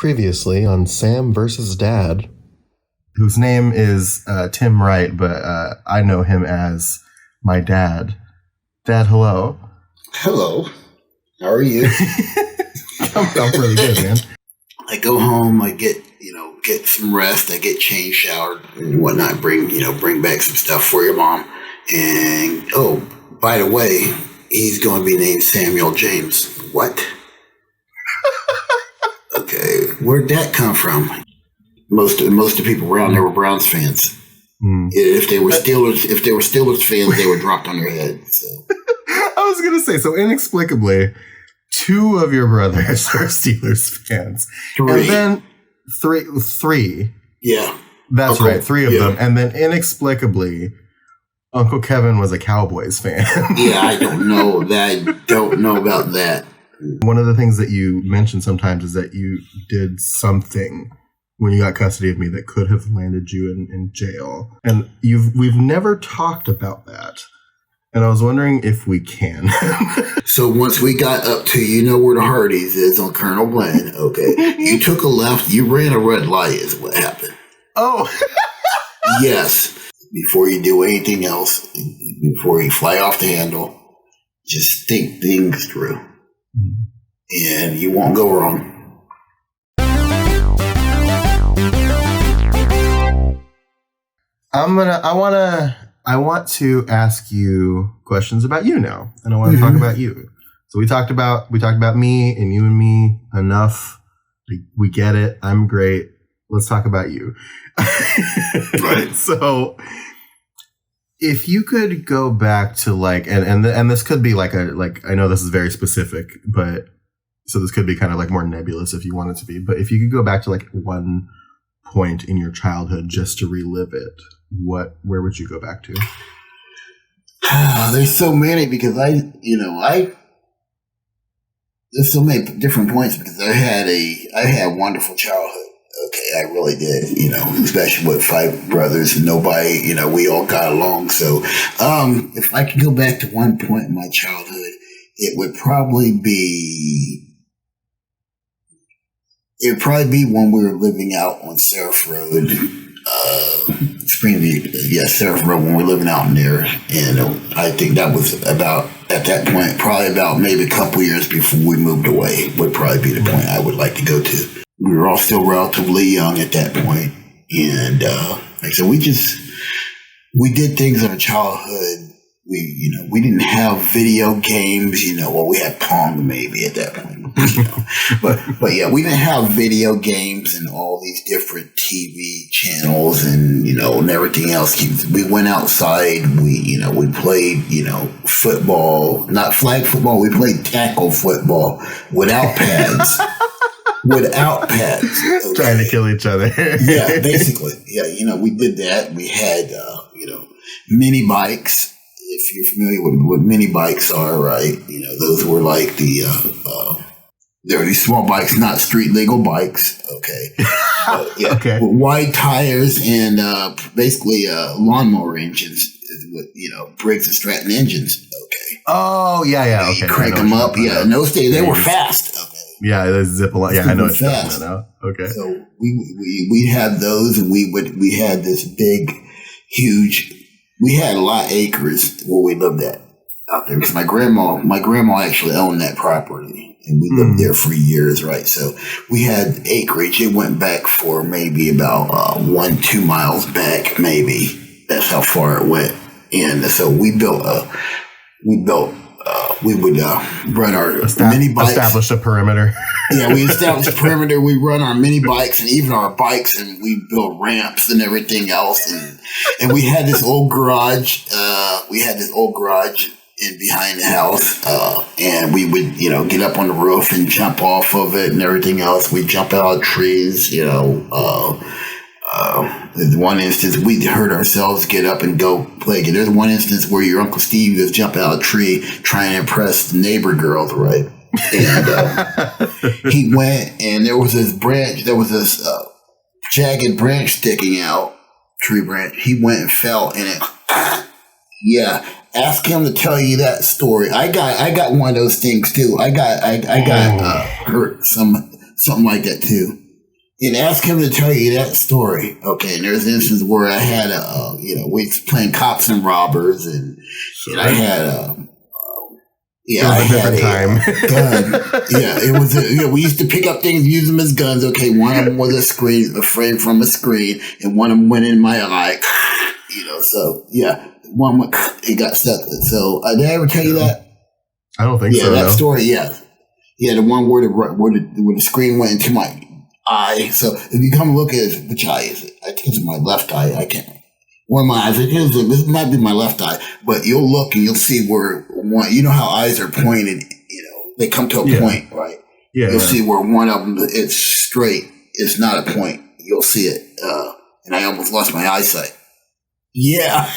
Previously on Sam versus Dad. Whose name is Tim Wright, but I know him as my dad. Dad, hello. Hello. How are you? I'm pretty good, man. I go home, I get some rest, I get changed, showered, and whatnot, bring back some stuff for your mom. And, oh, by the way, he's going to be named Samuel James. What? Okay, where'd that come from? Most of the people around there were Browns fans. If they were Steelers fans, they were dropped on their head. So. I was gonna say, so inexplicably, two of your brothers are Steelers fans, and then three. Yeah, that's right, three of them, and then inexplicably, Uncle Kevin was a Cowboys fan. Yeah, I don't know about that. One of the things that you mention sometimes is that you did something when you got custody of me that could have landed you in jail. And we've never talked about that. And I was wondering if we can. So once we got up to, where the Hardee's is on Colonel Glenn, okay, you took a left, you ran a red light is what happened. Oh. Yes. Before you do anything else, before you fly off the handle, just think things through. And you won't go wrong. I want to ask you questions about you now, and I want to talk about you. So we talked about me and you and me enough. We get it. I'm great. Let's talk about you. Right. So if you could go back to and this could be I know this is very specific, but so this could be kind of more nebulous if you want it to be. But if you could go back to one point in your childhood just to relive it, where would you go back to? There's so many because there's so many different points because I had a wonderful childhood. Okay, I really did, especially with 5 brothers and nobody, we all got along. So, if I could go back to one point in my childhood, it would probably be when we were living out on Seraph Road, Springview, Seraph Road, when we were living out in there. And I think that was about, at that point, probably about maybe a couple years before we moved away, would probably be the point I would like to go to. We were all still relatively young at that point. And like I said, we did things in our childhood. We didn't have video games, well, we had Pong maybe at that point, but yeah, we didn't have video games and all these different TV channels and everything else. We went outside, we played, football, not flag football, we played tackle football without pads. Without pads. Okay. Trying to kill each other. Yeah, basically. Yeah, we did that. We had, mini bikes. If you're familiar with what mini bikes are, right? Those were like they're these small bikes, not street legal bikes. Okay. Yeah. Okay. With wide tires and basically lawnmower engines is what, Briggs and Stratton engines. Okay. Oh, yeah. Okay. You crank them up. Yeah. In those days, they were fast. Okay. Yeah, they zip a lot. Yeah, I know it's fast now. Okay. So we had those, and we had this big, huge. We had a lot of acres where we lived at out there because my grandma actually owned that property, and we lived there for years, right? So we had acreage. It went back for maybe about 1-2 miles back, maybe. That's how far it went. And so we would run our mini bikes. Establish a perimeter. Yeah, we established a perimeter. We run our mini bikes and even our bikes, and we built ramps and everything else. And we had this old garage. In behind the house, and we would, get up on the roof and jump off of it and everything else. We'd jump out of trees, in one instance, we heard ourselves get up and go play. There's one instance where your Uncle Steve was jumping out of a tree trying to impress the neighbor girls, right? And he went, and there was this jagged branch sticking out, tree branch. He went and fell in it. Yeah, ask him to tell you that story. I got one of those things too. I got hurt something like that too. and ask him to tell you that story. Okay, and there's an instance where I had we was playing cops and robbers, and I had I had a gun. Yeah, it was. We used to pick up things, use them as guns. Okay, one of them was a frame from a screen, and one of them went in my eye. So yeah, one went, it got stuck. So did I ever tell you that? I don't think so. Yeah, that story. Yeah, the one where the screen went into my eye. So if you come look at it, which eye is it? I think it's my left eye. I can't. One of my eyes. This might be my left eye, but you'll look and you'll see where one. You know how eyes are pointed. They come to a point, right? Yeah. You'll see where one of them it's straight. It's not a point. You'll see it. And I almost lost my eyesight. Yeah.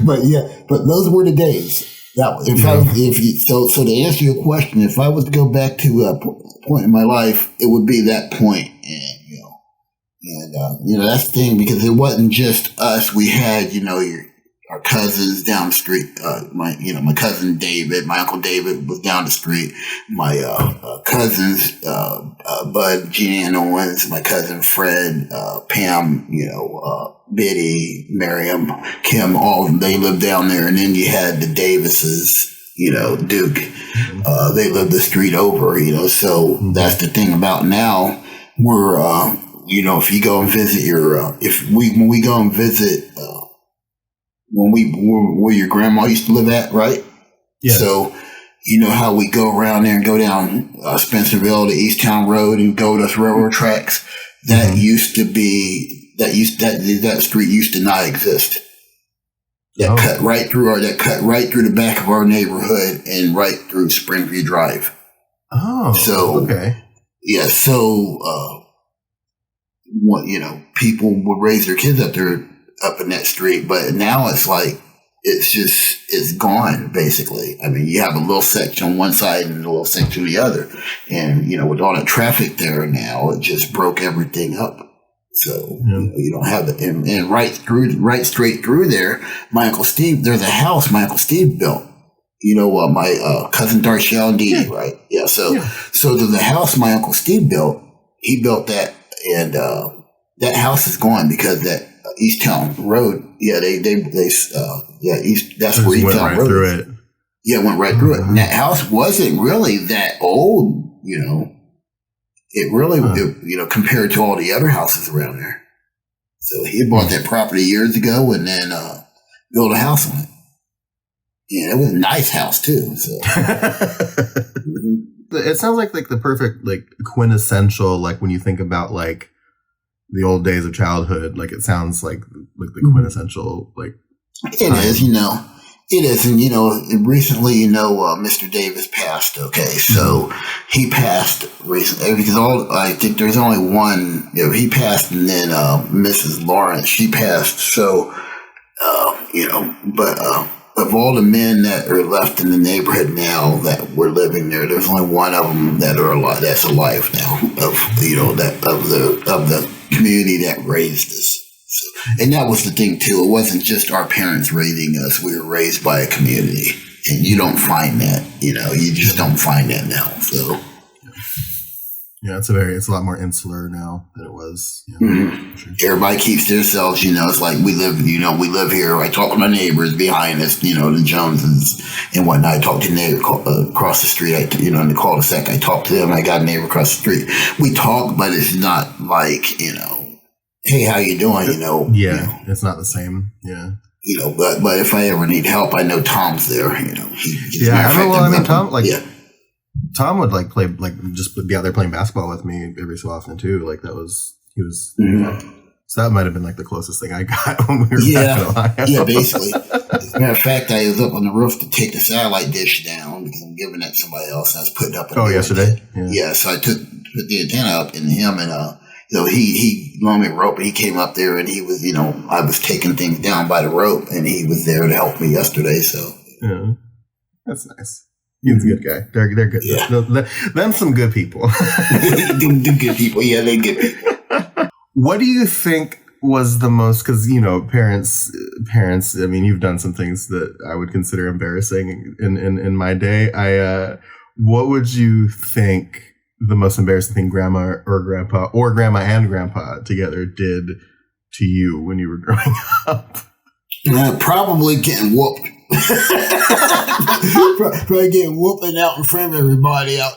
But those were the days. So to answer your question, if I was to go back to a point in my life, it would be that point. And that's the thing, because it wasn't just us. We had, our cousins down the street. My cousin David, my uncle David was down the street. My cousins, Bud, Jean Owens, my cousin Fred, Pam, Biddy, Miriam, Kim, all of them, they lived down there. And then you had the Davises, Duke, they lived the street over, so that's the thing about now. We're, if you go and visit when we go and visit, where your grandma used to live at, right? Yeah. So, how we go around there and go down Spencerville to Easttown Road and go to those railroad tracks. That used to be that street used to not exist. That cut right through the back of our neighborhood and right through Springview Drive. Oh, so okay. Yeah, so people would raise their kids up in that street, but now it's like it's gone basically. I mean, you have a little section on one side and a little section on the other, and with all the traffic there now, it just broke everything up. So you don't have it, and right straight through there, my Uncle Steve. There's a house my Uncle Steve built. My cousin Darshell and Dee, right? Yeah. So there's a house my Uncle Steve built. He built that, and that house is gone because that Easttown Road. Yeah, that's where Easttown Road through is. it. Yeah, went right through it. And that house wasn't really that old, It really, compared to all the other houses around there. So he bought that property years ago and then built a house on it. Yeah, it was a nice house too. So. It sounds like the perfect, quintessential, when you think about the old days of childhood, it sounds like the quintessential It is, It is, and recently, Mr. Davis passed. Okay, so he passed recently because I think there's only one. He passed, and then Mrs. Lawrence, she passed. So, but of all the men that are left in the neighborhood now that were living there, there's only one of them that are alive. That's alive now. Of the community that raised us. So, and that was the thing too. It wasn't just our parents raising us. We were raised by a community, and you don't find that. You just don't find that now. So, yeah, it's a lot more insular now than it was. Sure. Everybody keeps themselves. It's like we live here. I talk to my neighbors behind us. The Joneses and whatnot. I talk to a neighbor across the street. In the cul-de-sac, I talk to them. I got a neighbor across the street. We talk, but it's not like hey, how you doing? It's not the same. Yeah. But if I ever need help, I know Tom's there. Tom would play just be out there playing basketball with me every so often too. He was. So that might have been the closest thing I got when we were back in Ohio. Yeah, basically. As a matter of fact, I was up on the roof to take the satellite dish down because I'm giving that to somebody else. I was putting up. Yesterday. Yeah. So I put the antenna up, and him and he loaned me a rope, and he came up there, and he was, I was taking things down by the rope, and he was there to help me yesterday. So yeah, that's nice. He's a good guy. They're good. Yeah. Them some good people. them good people. Yeah, they're good people. What do you think was the most? Because parents. I mean, you've done some things that I would consider embarrassing in my day. What would you think the most embarrassing thing grandma or grandpa or grandma and grandpa together did to you when you were growing up? Probably getting whooped. Probably getting whooping out in front of everybody out.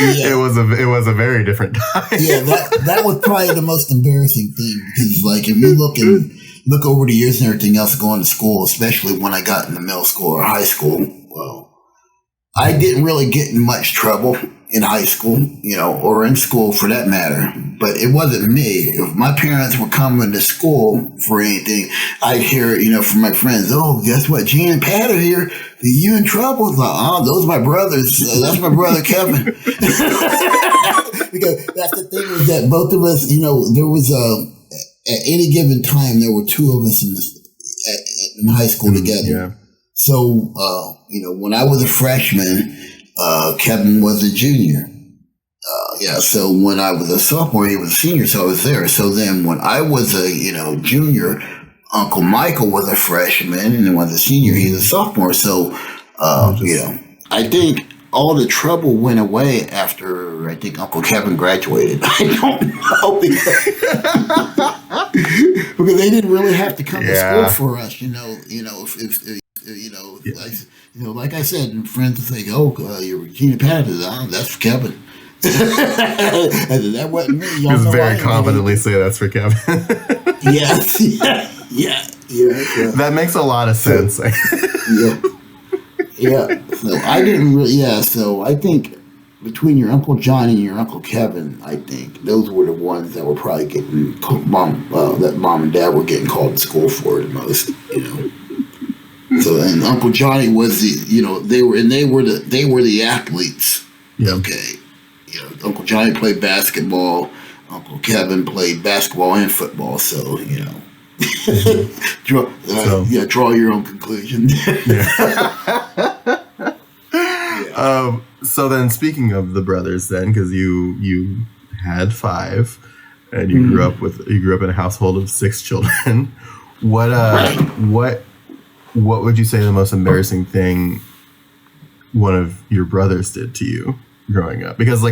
Yeah. It was a very different time. Yeah, that was probably the most embarrassing thing, because like if you look over the years and everything else going to school, especially when I got into middle school or high school, well, I didn't really get in much trouble in high school, or in school for that matter. But it wasn't me. If my parents were coming to school for anything, I'd hear, from my friends, "Oh, guess what? Gene and Pat are here. Are you in trouble?" It's like, "Oh, those are my brothers. That's my brother Kevin." Because that's the thing, is that both of us, there was at any given time there were two of us in high school together. Yeah. So, when I was a freshman, Kevin was a junior. So when I was a sophomore, he was a senior, so I was there. So then when I was a, junior, Uncle Michael was a freshman, and then was a senior, he's a sophomore. So, I think all the trouble went away after, I think, Uncle Kevin graduated. I don't know, because they didn't really have to come to school for us, like I said, friends would say, "Oh, you're Gene and Pat." That's for Kevin. I said, "That wasn't me." You just very confidently say that's for Kevin. Yes. Yeah. That makes a lot of sense. Yeah. So I didn't really. Yeah. So I think between your Uncle Johnny and your Uncle Kevin, I think those were the ones that were probably getting that mom and dad were getting called to school for the most. So, and Uncle Johnny was they were the athletes. Yeah. Okay. Uncle Johnny played basketball. Uncle Kevin played basketball and football. So, draw your own conclusion. So then, speaking of the brothers, then, because you had 5, and you grew up in a household of 6 children. What would you say the most embarrassing thing one of your brothers did to you growing up? Because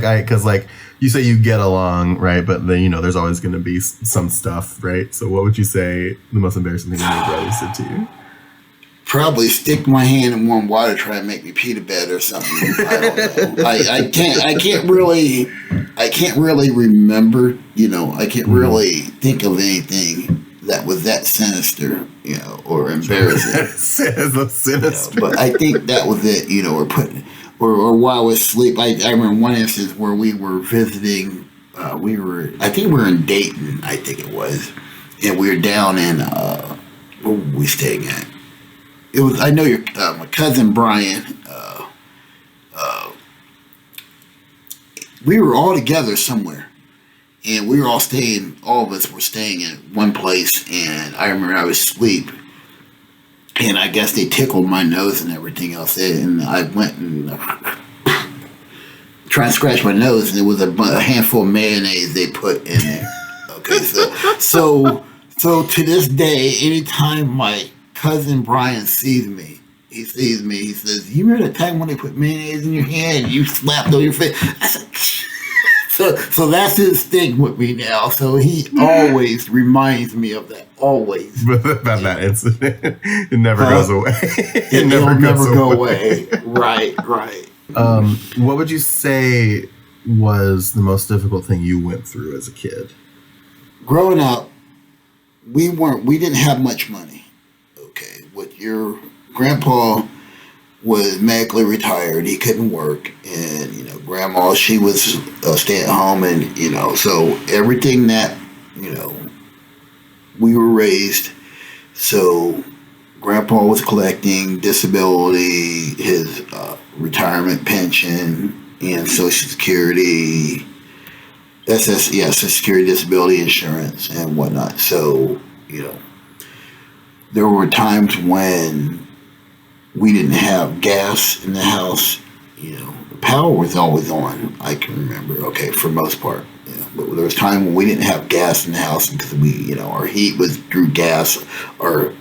you say you get along, right? But then there's always going to be some stuff, right? So what would you say the most embarrassing thing one of your brothers did to you? Probably stick my hand in warm water, try and make me pee to bed or something. I don't know. I can't really remember. I can't really think of anything that was that sinister, or embarrassing. Sinister. But I think that was it, or while I was asleep. I remember one instance where we were visiting. I think we were in Dayton. I think it was, and we were down in where were we staying at? It was. I know your my cousin Brian. We were all together somewhere. And we were all of us were staying in one place, and I remember I was asleep, and I guess they tickled my nose and everything else, and I went and tried to scratch my nose, and there was a handful of mayonnaise they put in there. Okay, so to this day, anytime my cousin Brian sees me, he says, "You remember the time when they put mayonnaise in your hand and you slapped on your face?" I said, So that's his thing with me now. So he always reminds me of that. Always. About that incident. It never goes away. It never go away. Right. What would you say was the most difficult thing you went through as a kid? Growing up, we didn't have much money. Okay. With your grandpa was medically retired. He couldn't work. And, grandma, she was stay at home. And, so everything that, we were raised. So grandpa was collecting disability, his retirement pension, and Social Security, Social Security, disability insurance, and whatnot. So, there were times when we didn't have gas in the house. The power was always on. I can remember. Okay, for most part. But there was time when we didn't have gas in the house because our heat was through gas, our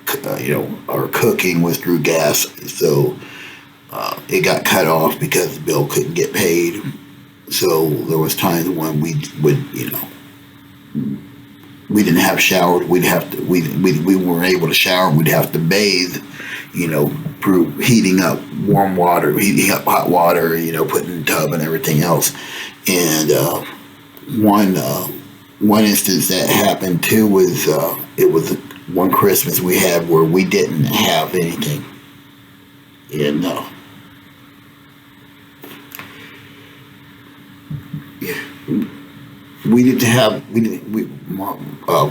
cooking was through gas. So it got cut off because the bill couldn't get paid. So there was times when we would, we didn't have showers. We'd have to, we weren't able to shower. We'd have to bathe, through heating up warm water, heating up hot water, putting in the tub and everything else. And one instance that happened too was it was one Christmas we had where we didn't have anything, and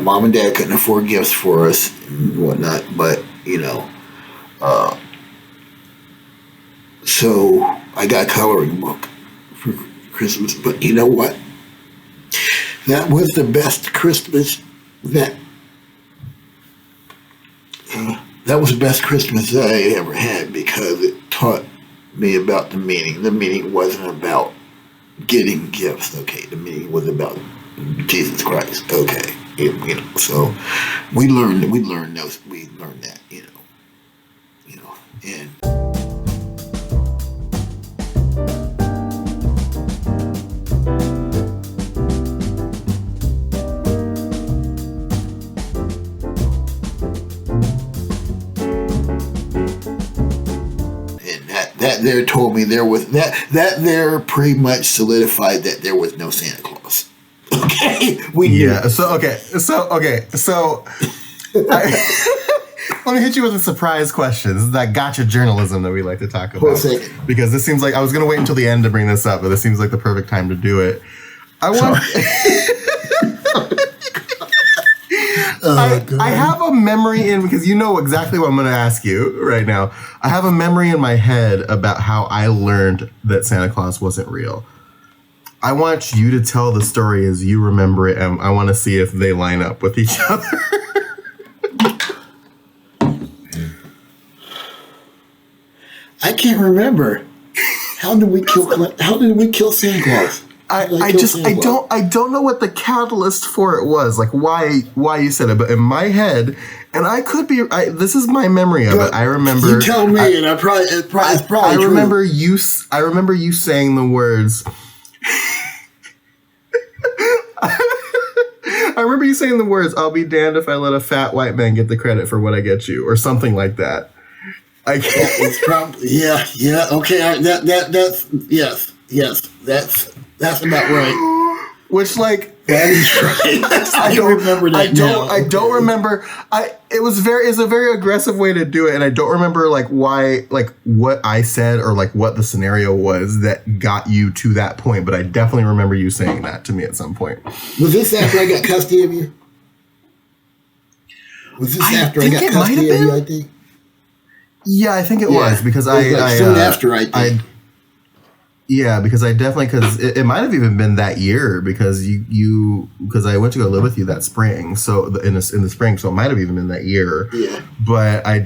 mom and dad couldn't afford gifts for us and whatnot, but so I got a coloring book for Christmas. But you know what? That was the best Christmas that was the best Christmas that I ever had, because it taught me about the meaning. The meaning wasn't about getting gifts, okay? The meaning was about Jesus Christ, okay? So we learned that, and that there told me there was that there pretty much solidified that there was no Santa Claus. Okay, we knew. Yeah. So let me hit you with a surprise question. This is that gotcha journalism that we like to talk about. Because this seems like I was going to wait until the end to bring this up, but this seems like the perfect time to do it. I have a memory because you know exactly what I'm going to ask you right now. I have a memory in my head about how I learned that Santa Claus wasn't real. I want you to tell the story as you remember it, and I want to see if they line up with each other. I can't remember. How did we kill Santa Claus? I don't know what the catalyst for it was, like why you said it, but in my head, and I could be, this is my memory of it. I remember you tell me, and it's probably I true. remember you saying the words. I remember you saying the words, "I'll be damned if I let a fat white man get the credit for what I get you," or something like that. It's probably okay. That's about right. Which, like, that is right. I don't remember that. I don't remember. It was a very aggressive way to do it, and I don't remember what I said or like what the scenario was that got you to that point. But I definitely remember you saying that to me at some point. Was this after I got custody of you? Was this after I got custody of you? I think. Yeah, I think it was because soon after I think. Because it might have even been that year because because I went to go live with you that spring. So in the spring, so it might have even been that year. Yeah. But I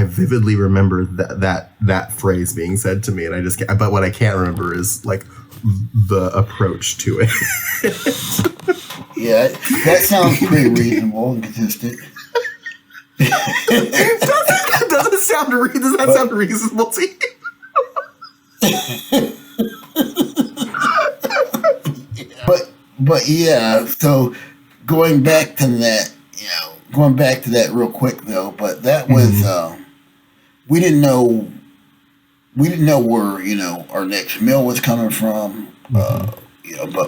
vividly remember that phrase being said to me, and I just can't, but what I can't remember is like the approach to it. Yeah, that sounds pretty reasonable and consistent. Does that sound reasonable to you? But yeah, so going back to that real quick though, but that was we didn't know where our next meal was coming from, but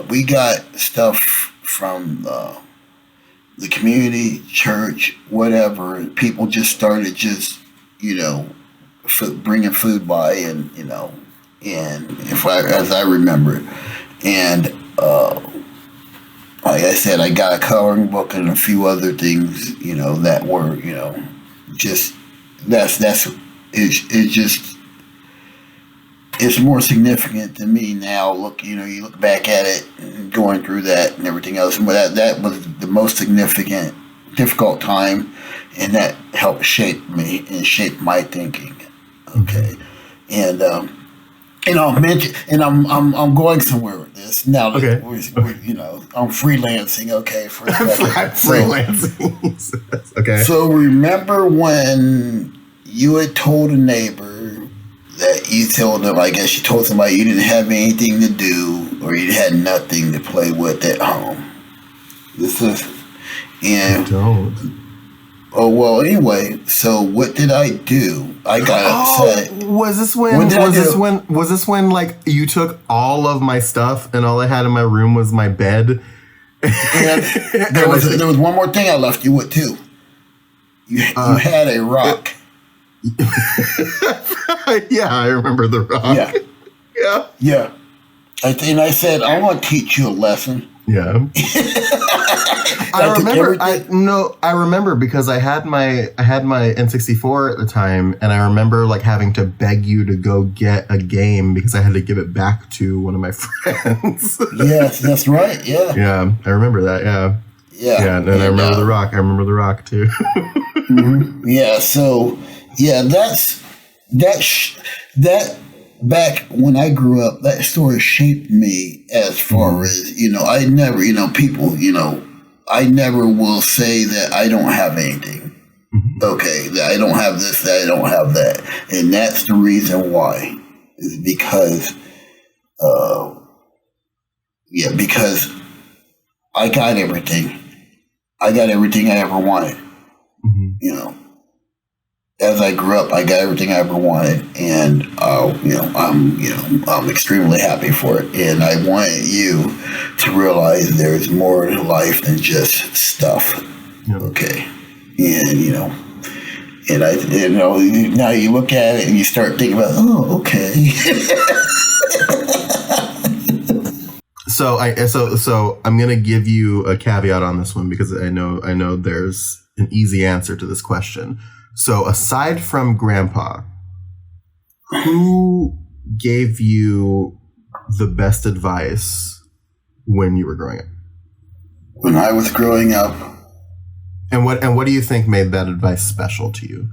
we got stuff from the community, church, whatever. People just started bringing food by, and as I remember it, and like I said, I got a coloring book and a few other things, that were, it's more significant to me now. You look back at it and going through that and everything else, but that was the most significant, difficult time, and that helped shape me and shape my thinking. Okay, and I'll mention, and I'm going somewhere with this now. That we're I'm freelancing. Okay, for freelancing. Okay. So remember when you had told a neighbor that you told them, I guess you told somebody you didn't have anything to do or you had nothing to play with at home. This is, and Don't. oh well. Anyway, so what did I do? I got upset. Was this when? What did I Was this do? when? Was this when? Like you took all of my stuff and all I had in my room was my bed. And there was one more thing I left you with too. You had a rock. Yeah, I remember the rock. Yeah, Yeah. yeah. And I said, I want to teach you a lesson. Yeah. I took everything. I remember because I had my N64 at the time, and I remember like having to beg you to go get a game because I had to give it back to one of my friends. Yes, that's right. Yeah. Yeah, I remember that. Yeah. Yeah. Yeah, and I remember the rock. I remember the rock too. Yeah. So, yeah, that back when I grew up, that story shaped me as far as, I never, people, I never will say that I don't have anything. Okay, that I don't have this, that I don't have that. And that's the reason why. Is because, because I got everything. I got everything I ever wanted. As I grew up, I got everything I ever wanted, and I'm extremely happy for it. And I wanted you to realize there's more to life than just stuff. Yeah. Okay, and now you look at it and you start thinking about, oh, okay. So I'm gonna give you a caveat on this one because I know there's an easy answer to this question. So aside from Grandpa, who gave you the best advice when you were growing up? When I was growing up, And what do you think made that advice special to you?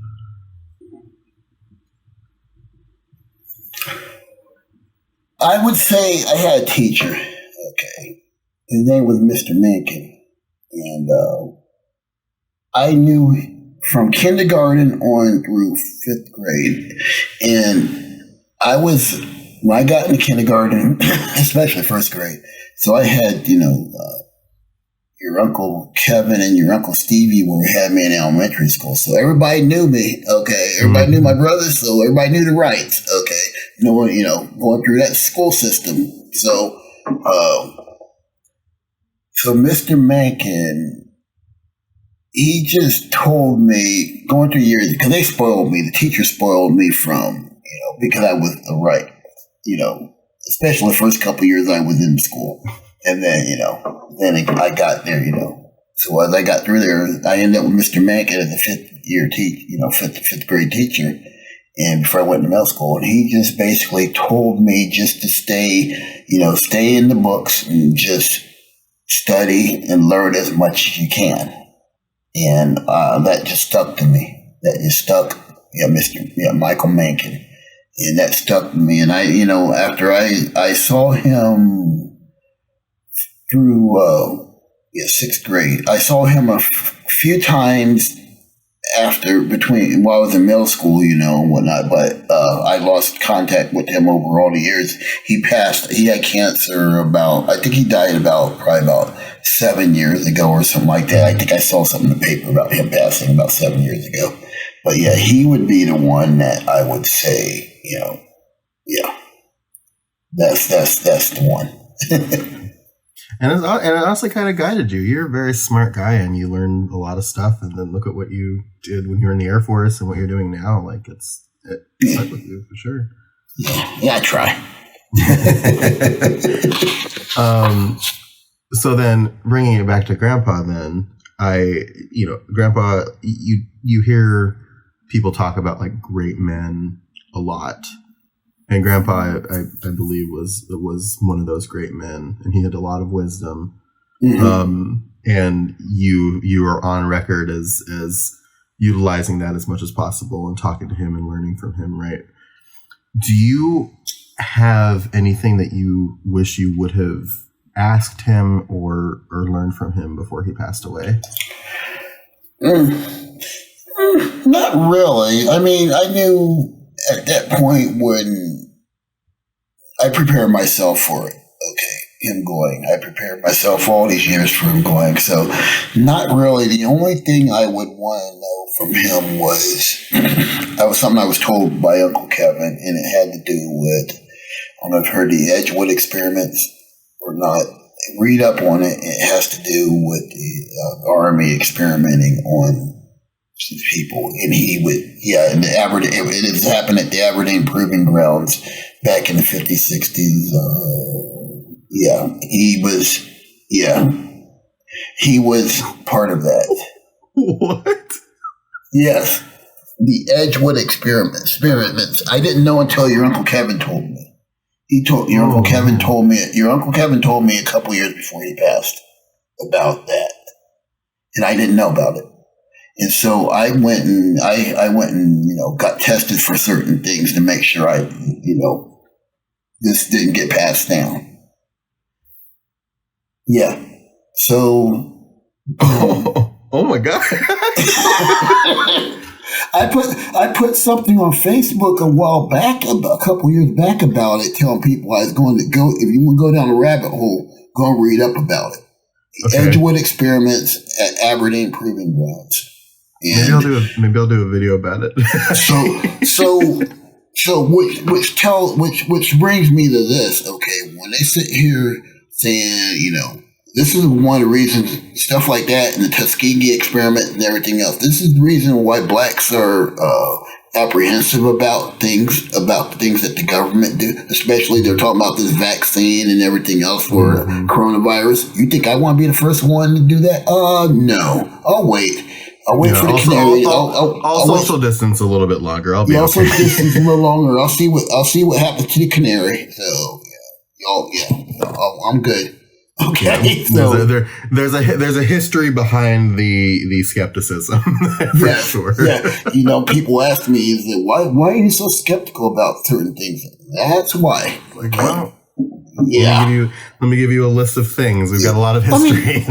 I would say I had a teacher. Okay, his name was Mr. Mencken, and I knew from kindergarten on through 5th grade. And when I got into kindergarten, especially 1st grade, so I had, your Uncle Kevin and your Uncle Stevie had me in elementary school. So everybody knew me, okay? Everybody knew my brothers, so everybody knew the rights, okay? Going through that school system. So, Mr. Mencken, he just told me, going through years, because they spoiled me, the teacher spoiled me from, because I was right, especially the first couple of years I was in school. And then, I got there, So as I got through there, I ended up with Mr. Mencken as a 5th grade teacher. And before I went to middle school, and he just basically told me just to stay in the books and just study and learn as much as you can. And that just stuck to me. That just stuck, Michael Mencken. And that stuck to me. And after I saw him through 6th grade, I saw him a few times while I was in middle school, and whatnot, but I lost contact with him over all the years. He passed, he had cancer I think he died probably about 7 years ago or something like that. I think I saw something in the paper about him passing about 7 years ago. But yeah, he would be the one that I would say, that's the one. And it honestly kind of guided you. You're a very smart guy, and you learned a lot of stuff. And then look at what you did when you were in the Air Force, and what you're doing now. Like it stuck with you for sure. Yeah, I try. So then, bringing it back to Grandpa, then Grandpa, you hear people talk about like great men a lot. And Grandpa, I believe, was one of those great men, and he had a lot of wisdom. Mm-hmm. And you are on record as utilizing that as much as possible and talking to him and learning from him, right? Do you have anything that you wish you would have asked him or learned from him before he passed away? Not really. I mean, I knew at that point when I prepared myself for it. Okay, him going. I prepared myself all these years for him going. So, not really. The only thing I would want to know from him was that was something I was told by Uncle Kevin, and it had to do with, I don't know if you've heard the Edgewood experiments or not. Read up on it. It has to do with the Army experimenting on people, and he would, in the Aberdeen. It has happened at the Aberdeen Proving Grounds back in the 50s, 60s. He was part of that. What? Yes, the Edgewood experiments. I didn't know until your Uncle Kevin told me. Your Uncle Kevin told me a couple years before he passed about that, and I didn't know about it. And so I went and got tested for certain things to make sure this didn't get passed down. Yeah. So. Oh my God. I put something on Facebook a couple years back about it, telling people I was going to go. If you want to go down a rabbit hole, go and read up about it. The Edgewood experiments at Aberdeen Proving Grounds. Maybe I'll do a video about it. which brings me to this. Okay, when they sit here saying, this is one of the reasons, stuff like that, and the Tuskegee experiment and everything else. This is the reason why blacks are apprehensive about the things that the government do. Especially they're talking about this vaccine and everything else for coronavirus. You think I want to be the first one to do that? No. I'll wait. I'll wait for the canary. I'll social distance a little bit longer. I'll be okay. Social distance a little longer. I'll see what happens to the canary. So I'm good. Okay, so there's a history behind the skepticism for sure. Yeah, people ask me, why are you so skeptical about certain things? That's why. Let me give you a list of things. We've got a lot of history.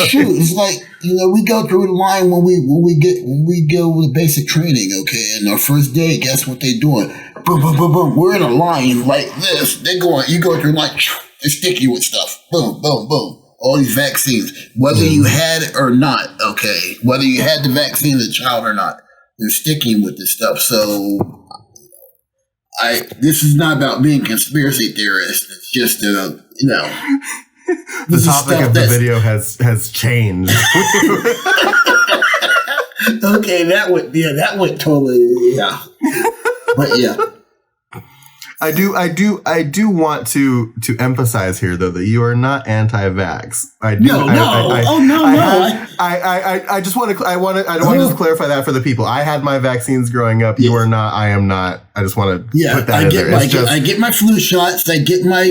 Shoot, it's like we go through the line when we go with basic training. Okay, and our first day, guess what they're doing? Boom, boom, boom, boom. We're in a line like this. You go through like. They stick you with stuff. Boom, boom, boom. All these vaccines, whether you had it or not, okay, whether you had the vaccine as a child or not, they're sticking with this stuff. So, this is not about being a conspiracy theorist. It's just, the topic of the video has changed. Okay, that would totally, but yeah. I do want to emphasize here though that you are not anti-vax. I just want to clarify that for the people. I had my vaccines growing up. You are not. I am not. I just want to put that in there. I get my flu shots. I get my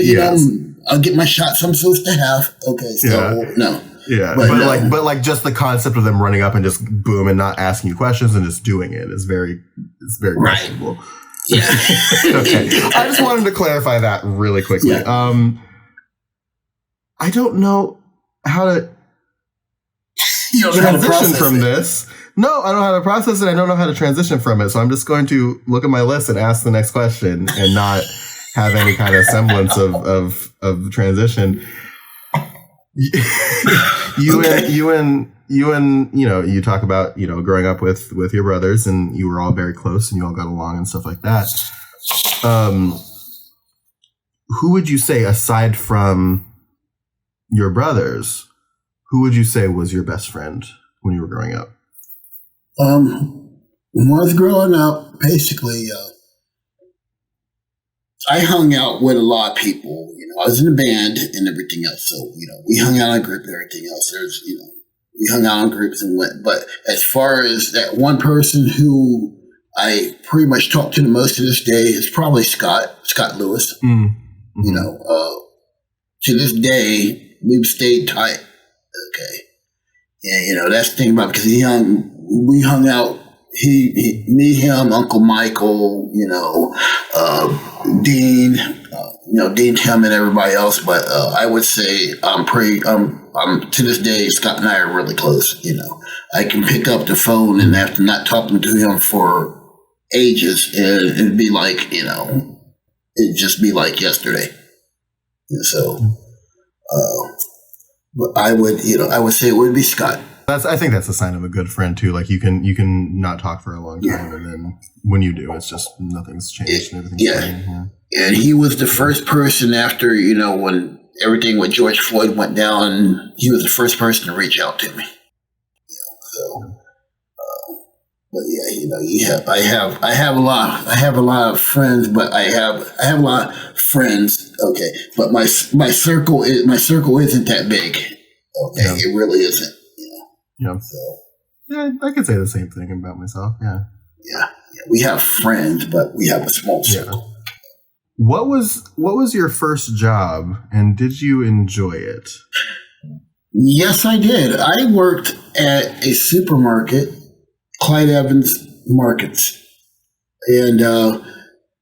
I'll get my shots I'm supposed to have. Okay, so no. Yeah, but just the concept of them running up and just boom and not asking you questions and just doing it is very questionable. Yeah. Okay. I just wanted to clarify that really quickly. Yeah. I don't know how to transition from this. No, I don't know how to process it. I don't know how to transition from it. So I'm just going to look at my list and ask the next question and not have any kind of semblance of transition. You talk about, growing up with your brothers and you were all very close and you all got along and stuff like that. Who would you say, aside from your brothers, who would you say was your best friend when you were growing up? When I was growing up, basically, I hung out with a lot of people. I was in a band and everything else. So, we hung out in a group and everything else. We hung out in groups and went. But as far as that one person who I pretty much talk to the most to this day is probably Scott Lewis. Mm-hmm. To this day, we've stayed tight. Okay. And, that's the thing about it, because we hung out me, him, Uncle Michael, Dean, Dean, Tim, and everybody else. But I would say I'm to this day, Scott and I are really close. I can pick up the phone and after not talking to him for ages, and it'd be like, it'd just be like yesterday. And so, I would say it would be Scott. I think that's a sign of a good friend too. Like you can not talk for a long time, and then when you do, it's just nothing's changed and everything's fine. Yeah. And he was the first person after when everything with George Floyd went down. He was the first person to reach out to me. But yeah, I have a lot of friends, but I have a lot of friends. Okay, but my circle isn't that big. Okay, It really isn't. Yeah. So, yeah, I could say the same thing about myself. Yeah. Yeah. We have friends, but we have a small circle. Yeah. What was your first job, and did you enjoy it? Yes, I did. I worked at a supermarket, Clyde Evans Markets, and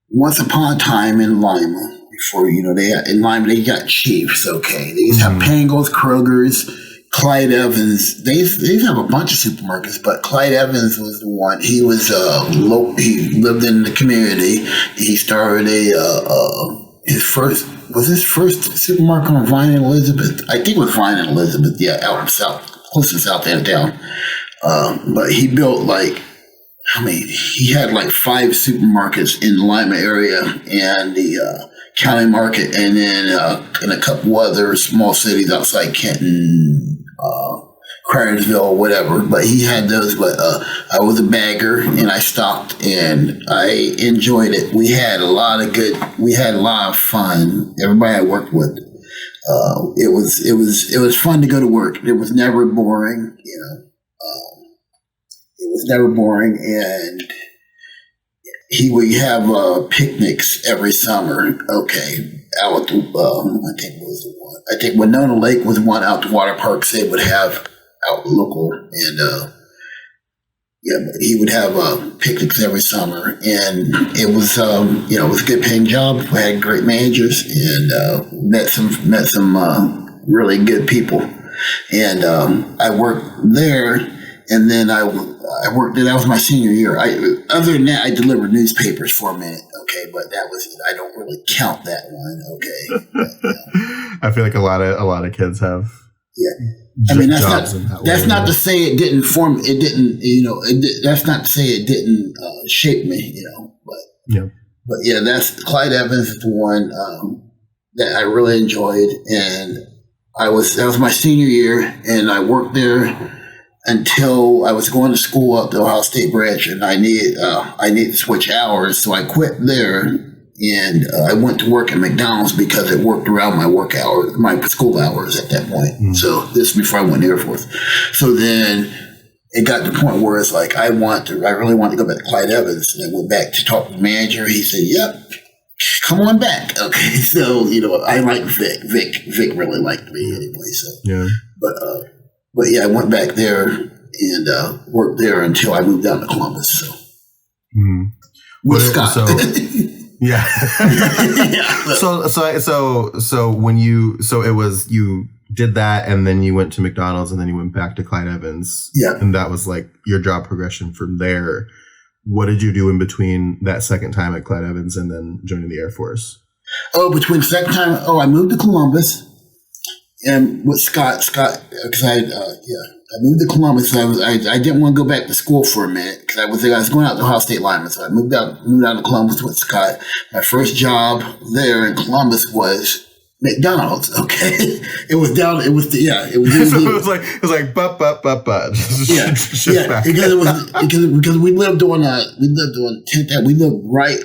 once upon a time in Lima, before they got Chiefs. Okay, they used to have Pangos, Kroger's, Clyde Evans. They have a bunch of supermarkets, but Clyde Evans was the one. He was he lived in the community. He started his first supermarket on Vine and Elizabeth. I think it was Vine and Elizabeth. Yeah, out in south, close to south end of town. But he built he had 5 supermarkets in the Lima area and the county market, and then in a couple other small cities outside Kenton, Cryersville, whatever. But he had those. But I was a bagger, and I stocked, and I enjoyed it. We had a lot of fun. Everybody I worked with, it was fun to go to work. It was never boring. It was never boring, and we have picnics every summer. Okay, out at I think Winona Lake was one out the water parks they would have out local, and but he would have picnics every summer, and it was it was a good paying job. We had great managers, and met some really good people, and I worked there, and then I worked there. That was my senior year. Other than that, I delivered newspapers for a minute. Okay, but that was I don't really count that one. Okay, but, I feel like a lot of kids have. Yeah, I mean that's not to say it didn't form. It didn't. That's not to say it didn't shape me. But yeah, that's Clyde Evans is the one that I really enjoyed, and that was my senior year, and I worked there until I was going to school up the Ohio State branch, and I needed to switch hours, so I quit there, and I went to work at McDonald's because it worked around my work hours, my school hours at that point. So this is before I went to Air Force. So then it got to the point where it's like I really want to go back to Clyde Evans, and I went back to talk to the manager. He said, "Yep, come on back." Okay, so I like Vic. Vic really liked me anyway. So yeah, But yeah, I went back there and worked there until I moved down to Columbus. So with Scott. Yeah. So when you did that, and then you went to McDonald's, and then you went back to Clyde Evans. Yeah. And that was your job progression from there. What did you do in between that second time at Clyde Evans and then joining the Air Force? Between the second time, I moved to Columbus. And with Scott, because I moved to Columbus. I didn't want to go back to school for a minute because I was going out to Ohio State lineman. So I moved out to Columbus with Scott. My first job there in Columbus was McDonald's. Okay, it was so it was back. because we lived on 10th. We lived right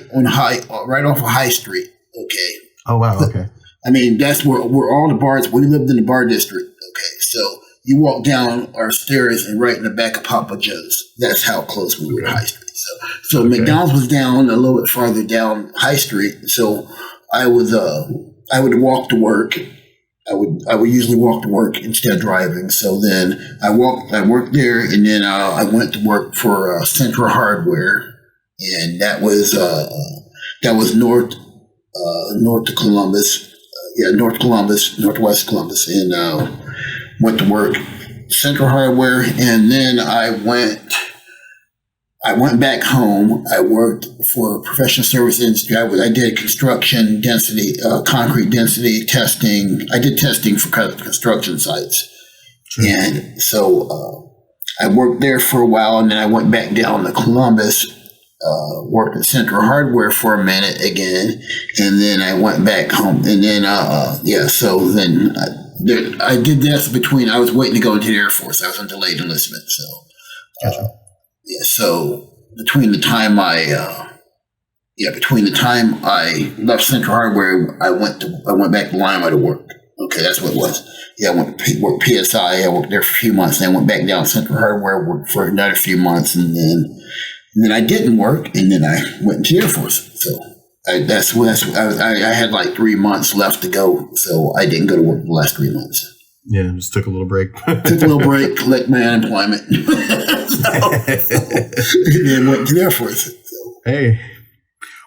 off of High Street. Okay. Oh wow. Okay. I mean, that's where all the bars, we lived in the bar district. Okay. So you walk down our stairs and right in the back of Papa Joe's. That's how close we were to High Street. So okay. McDonald's was down a little bit farther down High Street. So I would walk to work. I would usually walk to work instead of driving. So then I worked there, and then I went to work for Central Hardware, and that was north to Columbus, northwest Columbus, and went to work Central Hardware, and then I went back home. I worked for a professional service industry. I did construction density, concrete density testing. I did testing for construction sites. Sure. And so I worked there for a while, and then I went back down to Columbus, worked at Central Hardware for a minute again, and then I went back home. And then, so then I did this between, I was waiting to go into the Air Force. I was on delayed enlistment, so. Gotcha. So between the time I left Central Hardware, I went back to Lima to work. Okay, that's what it was. Yeah, I went to work PSI. I worked there for a few months, and then I went back down to Central Hardware, worked for another few months, and then I didn't work, and then I went into the Air Force. So I had like 3 months left to go, so I didn't go to work the last 3 months. Yeah, just took a little break. Took a little break, collect my unemployment. And then went to the Air Force. So. Hey,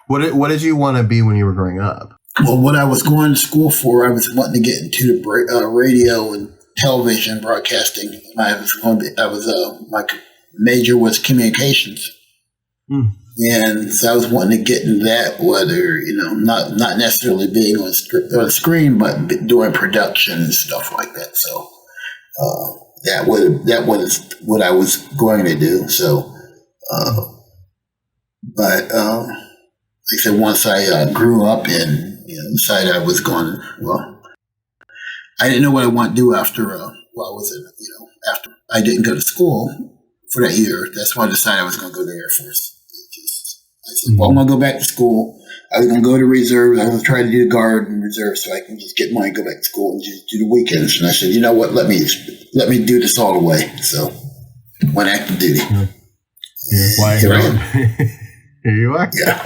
what did you want to be when you were growing up? Well, what I was going to school for, I was wanting to get into the radio and television broadcasting. My major was communications. And so I was wanting to get into that, whether, not necessarily being on the screen, but doing production and stuff like that. So that was what I was going to do. So, like I said, once I grew up and decided I was going, I didn't know what I want to do after after I didn't go to school for that year. That's why I decided I was going to go to the Air Force. I said, I'm going to go back to school. I was going to go to reserves. I was going to try to do the guard and reserve so I can just get money, go back to school, and just do the weekends. And I said, you know what? Let me do this all the way. So went active duty. Yeah. Why? Here I am. Here you are. Yeah.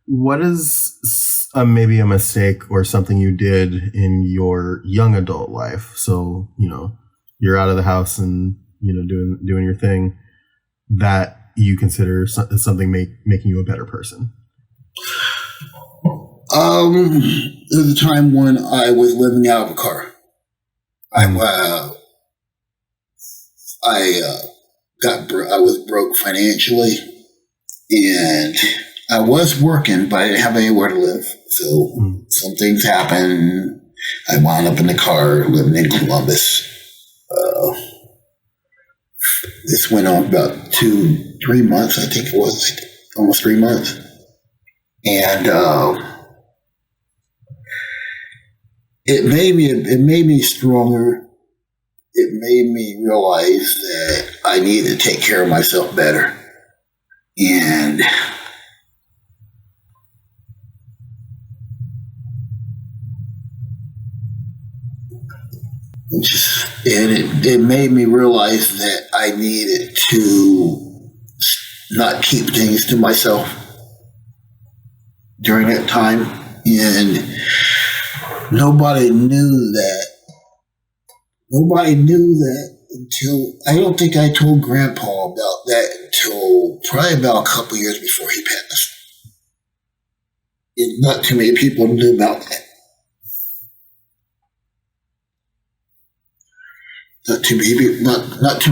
What is maybe a mistake or something you did in your young adult life? So you're out of the house and doing your thing, that you consider something making you a better person? There was a time when I was living out of a car. I was broke financially, and I was working, but I didn't have anywhere to live. So some things happened. I wound up in the car living in Columbus. This went on about 2-3 months, I think it was, like almost 3 months. And it made me stronger. It made me realize that I needed to take care of myself better. And it made me realize that I needed to not keep things to myself during that time. And nobody knew that until, I don't think I told Grandpa about that until probably about a couple years before he passed. And not too many people knew about that. Not too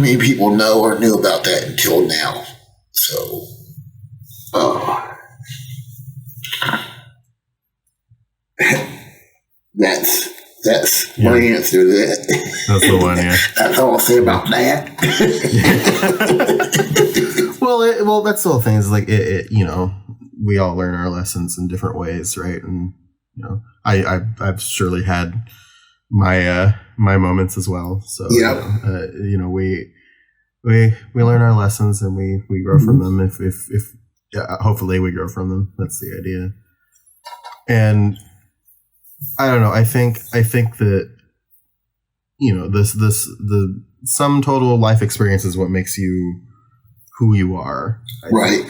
many people know or knew about that until now. So, that's my answer to that. That's the one, yeah. That's all I'll say about that. Well, that's the whole thing. Is like we all learn our lessons in different ways, right? And I've surely had my moments as well. So we learn our lessons and we grow from them. If hopefully we grow from them. That's the idea. And I don't know. I think that the sum total life experience is what makes you who you are. Right.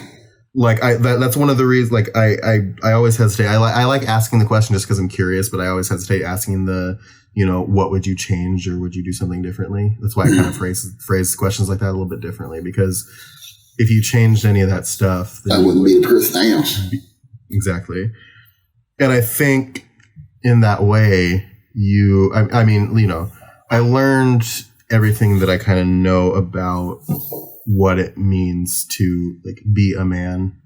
like that's one of the reasons. Like I always hesitate. I like asking the question just because I'm curious, but I always hesitate asking the, what would you change or would you do something differently? That's why I kind of phrase questions like that a little bit differently, because if you changed any of that stuff, then I wouldn't be the person I am. Exactly. And I think in that way, I learned everything that I kind of know about what it means to like be a man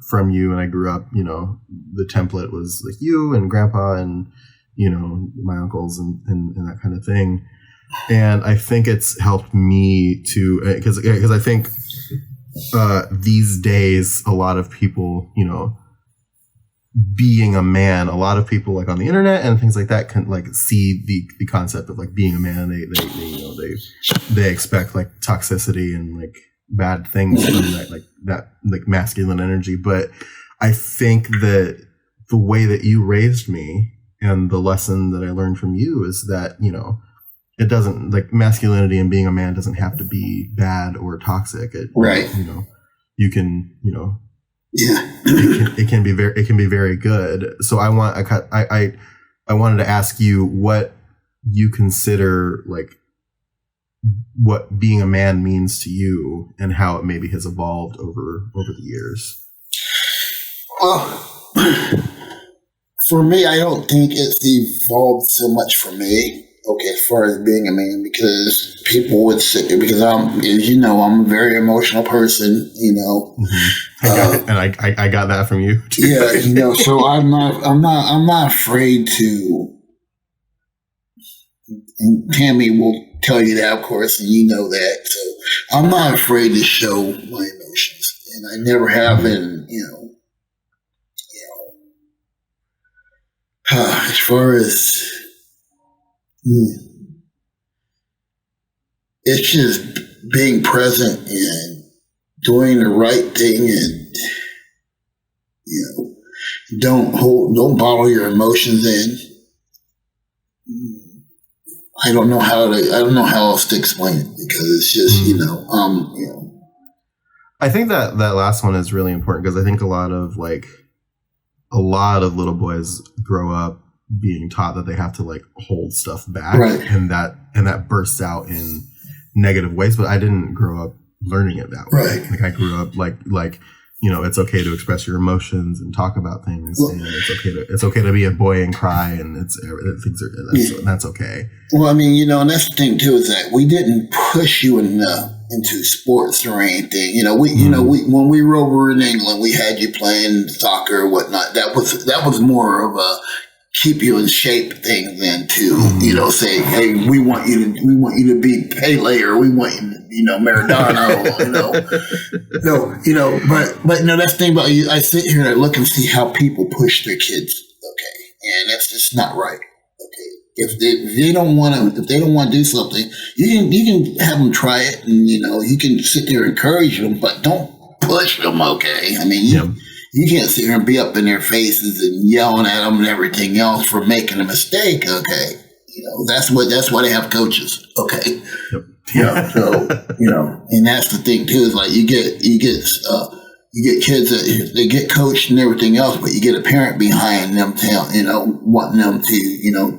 from you. And I grew up, the template was like you and grandpa and, my uncles and that kind of thing. And I think it's helped me to, because I think these days, a lot of people, being a man, a lot of people like on the internet and things like that can like see the concept of like being a man. They expect like toxicity and like bad things from that masculine energy. But I think that the way that you raised me and the lesson that I learned from you is that, it doesn't, like, masculinity and being a man doesn't have to be bad or toxic. Right. You can, yeah, it can be very good. So I wanted to ask you what you consider like what being a man means to you and how it maybe has evolved over the years. Well, for me, I don't think it's evolved so much for me. Okay, as far as being a man, because people would say, because I'm a very emotional person, Mm-hmm. I got it, and I got that from you too. Yeah, so I'm not afraid to, and Tammy will tell you that, of course, and you know that. So I'm not afraid to show my emotions, and I never have been, as far as it's just being present and doing the right thing, and don't bottle your emotions in. I don't know how else to explain it, because it's just I think that last one is really important, because I think a lot of little boys grow up being taught that they have to like hold stuff back, right. and that bursts out in negative ways. But I didn't grow up learning it that way. Right. Like I grew up like it's okay to express your emotions and talk about things, and it's okay to be a boy and cry, and that's okay. Well, I mean, and that's the thing too, is that we didn't push you into sports or anything. When we were over in England, we had you playing soccer or whatnot. That was more of a keep you in shape thing than to say, hey, we want you to be Pele, or we want you to Maradona. But that's the thing about you. I sit here and I look and see how people push their kids. Okay, and that's just not right. Okay, if they don't want to do something, you can have them try it, and you can sit there and encourage them, but don't push them. Okay, I mean you can't sit here and be up in their faces and yelling at them and everything else for making a mistake. Okay, that's why they have coaches. Okay, so and that's the thing too, is like you get kids that they get coached and everything else, but you get a parent behind them, wanting them to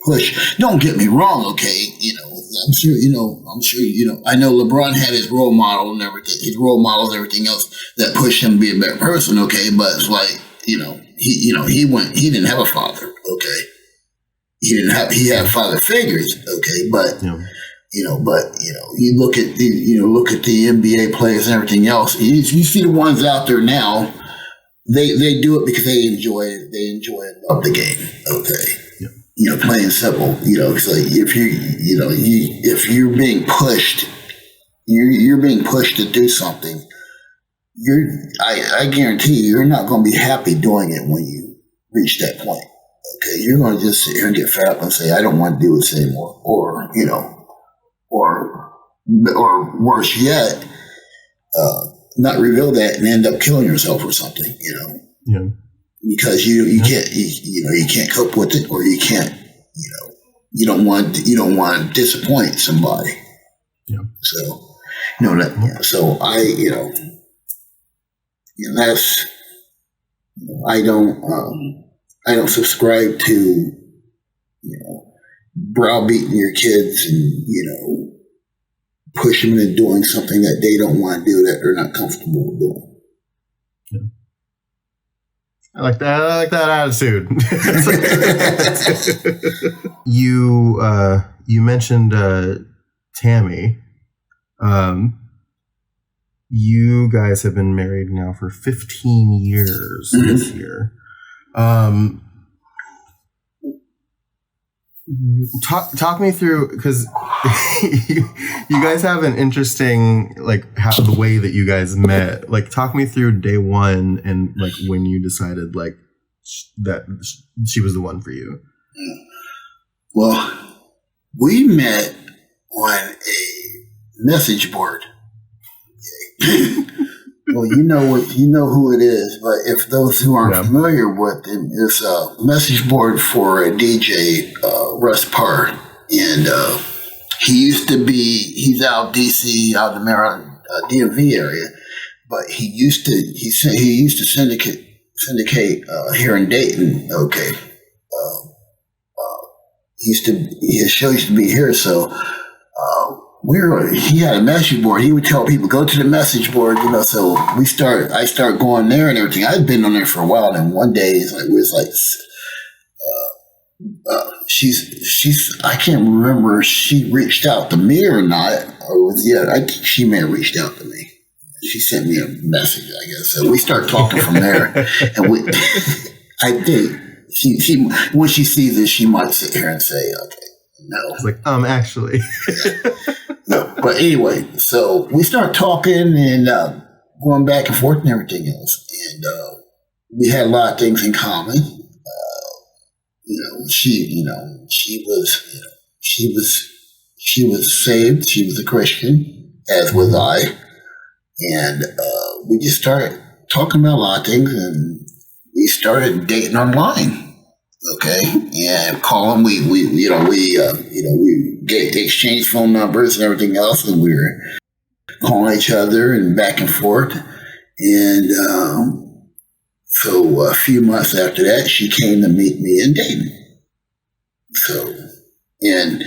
push. Don't get me wrong. Okay, I'm sure, I know LeBron had his role model and everything, his role models, everything else that pushed him to be a better person. Okay. But it's like, he didn't have a father. Okay. He had father figures. Okay. But, you look at the NBA players and everything else. You see the ones out there now, they do it because they enjoy it. They enjoy and love the game. Okay. Plain simple. So if you're being pushed, you're being pushed to do something. I guarantee you're not going to be happy doing it when you reach that point. Okay, you're going to just sit here and get fed up and say, I don't want to do this anymore, or worse yet, not reveal that and end up killing yourself or something. Yeah. Because you can't cope with it, or you can't, you don't want to disappoint somebody. Yeah. So, so I, that's, I don't subscribe to, browbeating your kids and, push them into doing something that they don't want to do, that they're not comfortable with doing. Yeah. I like that attitude. You mentioned Tammy. You guys have been married now for 15 years this year. Talk me through, because you guys have an interesting, how the way that you guys met. Talk me through day one and when you decided that she was the one for you. Well, we met on a message board. Well, you know who it is, but if those who aren't familiar with it, it's a message board for a DJ, Russ Parr, and he's out DC, out in the Maryland, DMV area, but he used to syndicate here in Dayton. Okay, his show used to be here, so. He had a message board. He would tell people, go to the message board, so I start going there and everything. I'd been on there for a while, and one day I can't remember if she reached out to me or not. I think she may have reached out to me. She sent me a message, I guess. So we start talking from there, and I think she when she sees this, she might sit here and say, okay. No. It's actually. No, but anyway, so we start talking and going back and forth and everything else. And we had a lot of things in common. She was saved. She was a Christian, as was I. And we just started talking about a lot of things, and we started dating online. Okay, and calling. We exchanged phone numbers and everything else, and we were calling each other and back and forth. And so a few months after that, she came to meet me in Dayton. So, and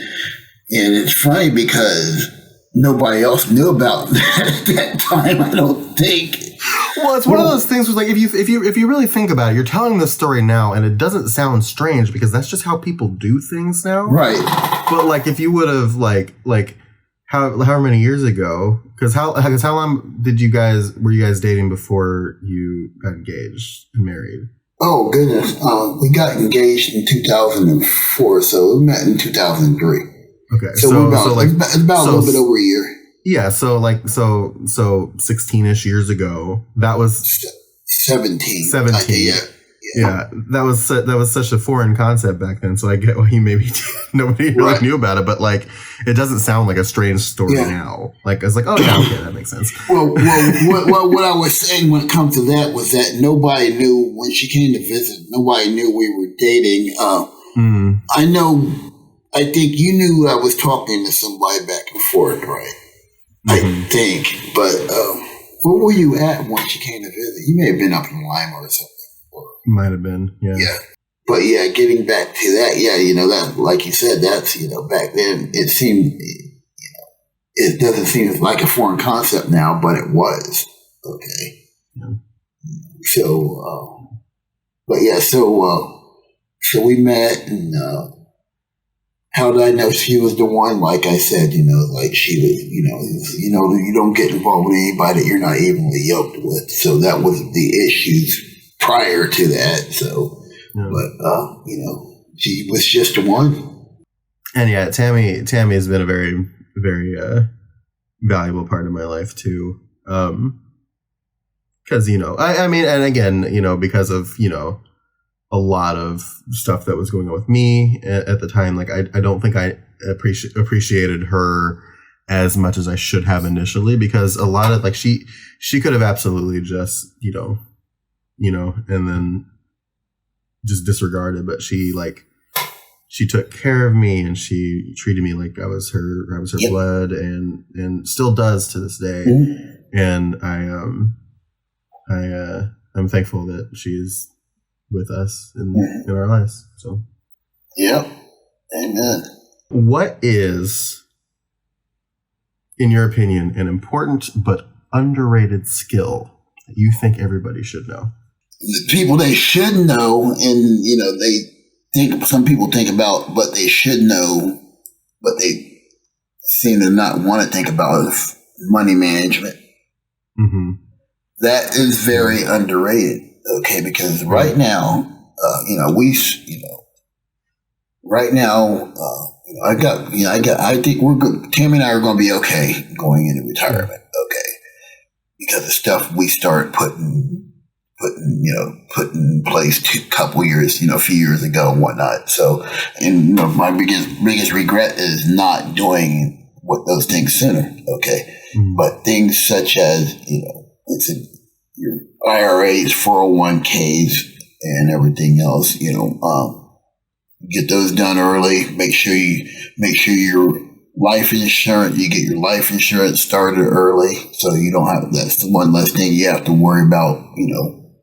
it's funny because nobody else knew about that at that time, I don't think. Well, it's one of those things where, if you really think about it, you're telling this story now, and it doesn't sound strange because that's just how people do things now, right? But if you would have however many years ago, because how long were you guys dating before you got engaged and married? Oh goodness, we got engaged in 2004, so we met in 2003. Okay, so it's about a little bit over a year. Yeah, so 16-ish years ago, that was 17. 17. Yeah, that was such a foreign concept back then. So I get why nobody really knew about it, but it doesn't sound like a strange story now. It's oh yeah, okay, that makes sense. Well, what I was saying when it comes to that was that nobody knew when she came to visit. Nobody knew we were dating. I think you knew I was talking to somebody back and forth, right? I think, but where were you at when she came to visit? You may have been up in Lima or something. Might have been, yeah. Yeah, but getting back to that, that, like you said, that's back then it seemed, it doesn't seem like a foreign concept now, but it was. Okay. Yeah. So, so we met and. How did I know she was the one? Like I said, she was, you don't get involved with anybody that you're not evenly yoked with. So that was the issues prior to that. So, but, she was just the one. And yeah, Tammy has been a very, very valuable part of my life too. Because, I mean, and again, because of, a lot of stuff that was going on with me at the time. I don't think I appreciated her as much as I should have initially, because a lot of she could have absolutely just, and then just disregarded, but she took care of me and she treated me like I was her blood and still does to this day. Mm-hmm. And I'm thankful that she's with us in our lives. So, Yep. Amen. what is, in your opinion, an important but underrated skill that you think everybody should know? The people they should know, and some people think about what they should know, but they seem to not want to think about is money management. Mm-hmm. That is very underrated. Okay, because right now, I think we're good. Tammy and I are going to be okay going into retirement. Okay, because the stuff we start putting in place a few years ago and whatnot. So, and my biggest regret is not doing what those things sooner. Okay, but things such as your IRAs, 401ks, and everything else. Get those done early. Make sure your life insurance. You get your life insurance started early, so you don't have. That's the one less thing you have to worry about.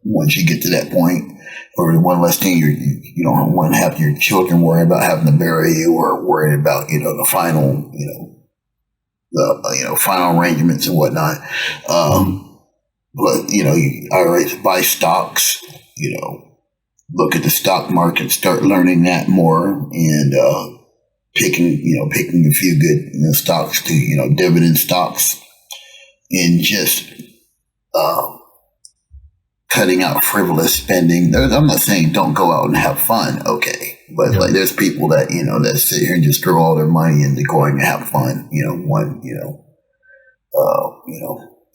Once you get to that point, or the one less thing you don't want to have your children worry about having to bury you, or worry about the final final arrangements and whatnot. But IRAs, buy stocks. Look at the stock market, start learning that more, and picking a few good stocks to dividend stocks, and just cutting out frivolous spending. I'm not saying don't go out and have fun, okay, but there's people that that sit here and just throw all their money into going to have fun,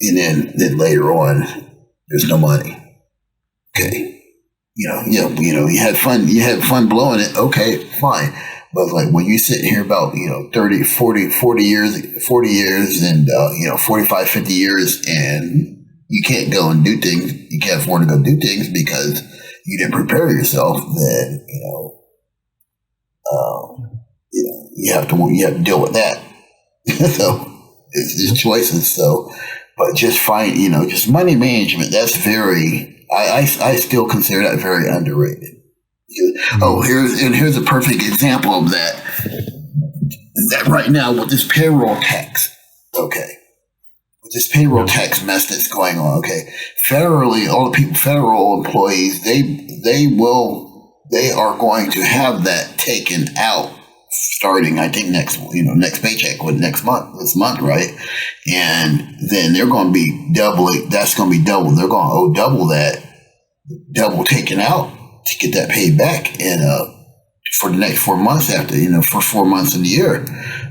and then later on there's no money. Okay. You had fun blowing it, okay, fine. But when you sit here about 30, 40 years and 45, 50 years, and you can't go and do things, you can't afford to go do things because you didn't prepare yourself, then you have to deal with that. So it's choices. So, but just just money management. That's very. I still consider that very underrated. Here's a perfect example of that. That right now with this payroll tax, okay, with this payroll tax mess that's going on, okay, federally, all the federal employees, they are going to have that taken out starting, I think next paycheck this month, right? And then they're going to be doubling. That's going to be double. They're going to owe double that, double taken out to get that paid back. And for the next 4 months after, for 4 months of the year,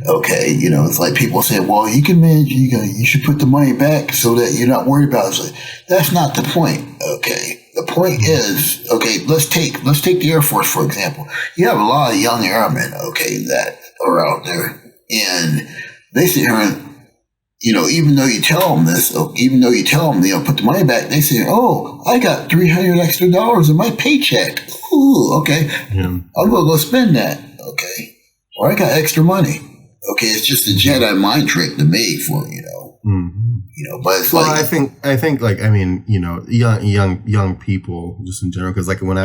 okay, it's like people say, well, you can manage. You should put the money back so that you're not worried about it. It's like, that's not the point. Okay. The point is, okay, let's take the Air Force, for example. You have a lot of young airmen, okay, that are out there, and they sit here and, even though you tell them this, put the money back, they say, oh, I got $300 extra in my paycheck. Ooh, okay. Yeah. I'm going to go spend that, okay. Or I got extra money. Okay, it's just a Jedi mind trick to me for, but it's I think young people just in general, because when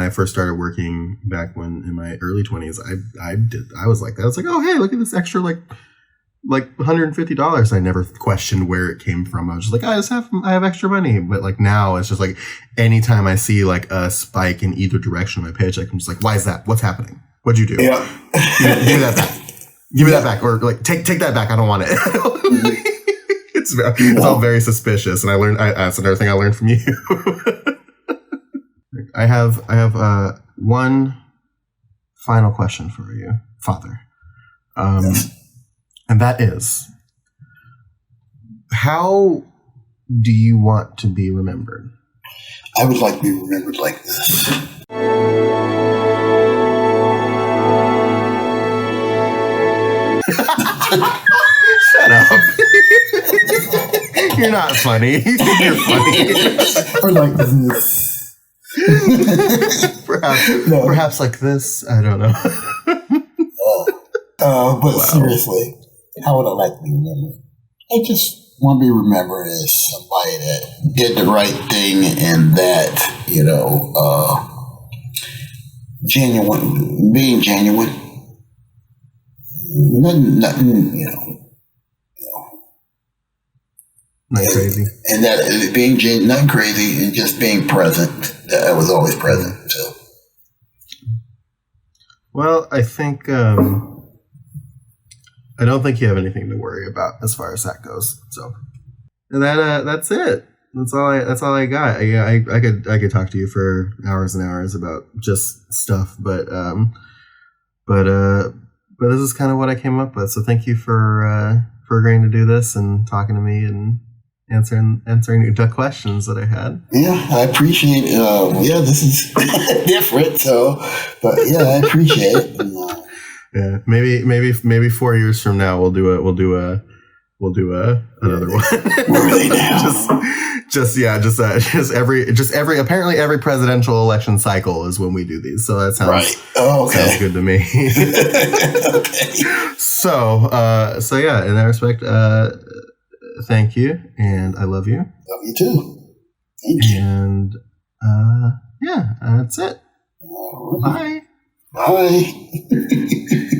I first started working back in my early 20s, I was like that. I was like, oh hey, look at this extra like $150. I never questioned where it came from. I was just like, I have extra money. But now it's just like anytime I see a spike in either direction of my paycheck, I'm just like, why is that? What's happening? What'd you do? Yeah. Give me that back. Give me that back, or take that back. I don't want it. It's all very suspicious, and that's another thing I learned from you. I have one final question for you, Father, and that is, how do you want to be remembered? I would like to be remembered like this. Shut up. You're not funny. You're funny. Or like this. Perhaps like this. I don't know. But seriously, how would I like to be remembered? want to be remembered as somebody that did the right thing and that, being genuine. Nothing, Not crazy. And that being nothing crazy and just being present. I was always present. So. Well, I think I don't think you have anything to worry about as far as that goes. So, and that's it. That's all I got. I could talk to you for hours and hours about just stuff, but this is kind of what I came up with. So thank you for agreeing to do this and talking to me and answering the questions that I had. Yeah, I appreciate it. This is different, but yeah, I appreciate it. Yeah, maybe 4 years from now we'll do another one. Where are they now? Apparently every presidential election cycle is when we do these. So that sounds right. Oh, okay. Sounds good to me. Okay. So yeah, in that respect, thank you, and I love you. Love you too. Thank you. And that's it. All right. Bye. Bye.